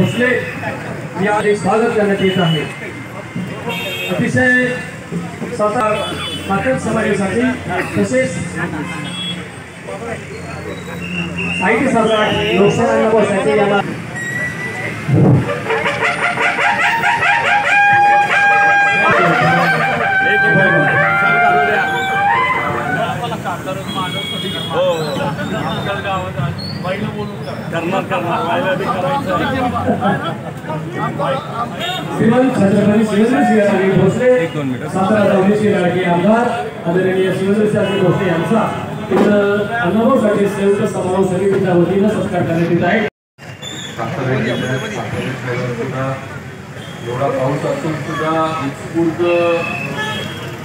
भोसले या स्वागत करण्यात येत आहे। अतिशय सातारा समाजासाठी तसेच साहित्य सम्राट लोकशाही अण्णाभाऊ याला श्रीमंत छत्रपती शिवेंद्रसिंह भोसले सातारा दौंडीचे लाडके आमदार आदरणीय शिवेंद्रसिंह भोसले यांचा अण्णाभाऊसाठी संयुक्त समारोह समितीच्या वतीने सत्कार करण्यात येत आहे। सातारा जिल्ह्यात सातारा शहरात सुद्धा एवढा पाऊस असून सुद्धा उत्स्फूर्त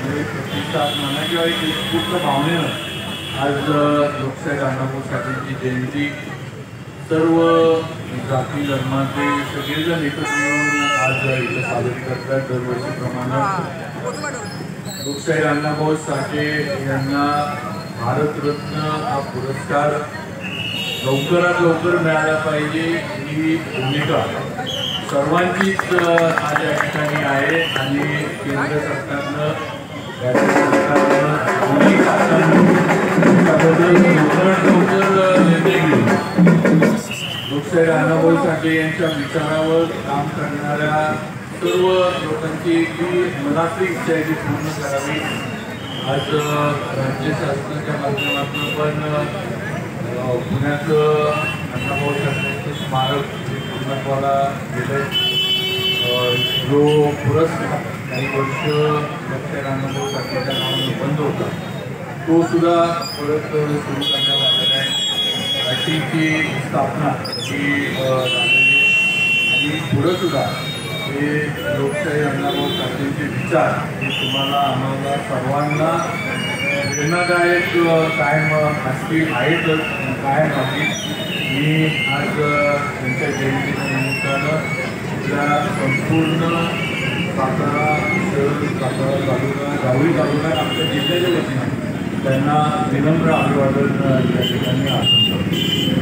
प्रतिसाद म्हणा किंवा एक उत्स्फूर्त भावनेनं आज लोकशाही अण्णाभाऊ साठेंची जयंती सर्व जाती धर्माचे सगळेजण एकत्र येऊन आज इथं साजरी करतात। दरवर्षीप्रमाणे लोकशाही अण्णाभाऊ साठे यांना भारतरत्न हा पुरस्कार लवकरात लवकर मिळाला पाहिजे ही भूमिका सर्वांचीच आज या ठिकाणी आहे आणि केंद्र सरकारनं राज्य सरकारनं लवकर निर्णय घेऊन लोकशाही अण्णाभाऊ साठे यांच्या विचारावर काम करणाऱ्या सर्व लोकांची जी मनातली इच्छा आहे ती पूर्ण करावी। आज राज्य शासनाच्या माध्यमातून पण पुण्याचं अण्णाभाऊ साठेंचं स्मारक पूर्णत्वाला गेलं। जो पुरस्कार काही वर्ष लोकशाही अण्णाभाऊ साठेंच्या नावाने बंद होता तो सुद्धा परत सुरू करण्यात आलेला आहे। ची स्थापना ही झालेली आणि पुढं सुद्धा हे लोकशाही अण्णाभाऊ साठेंचे विचार हे तुम्हाला आम्हाला सर्वांना प्रेरणादायक कायम असतील आहेतच कायम राहतील। मी आज त्यांच्या जयंतीच्या निमित्तानं आपल्या संपूर्ण सातारा शहर सातारा तालुका जावळी तालुका आमच्या जिल्ह्याच्या वतीने त्यांना विनम्र अभिवादन या ठिकाणी असं करतो।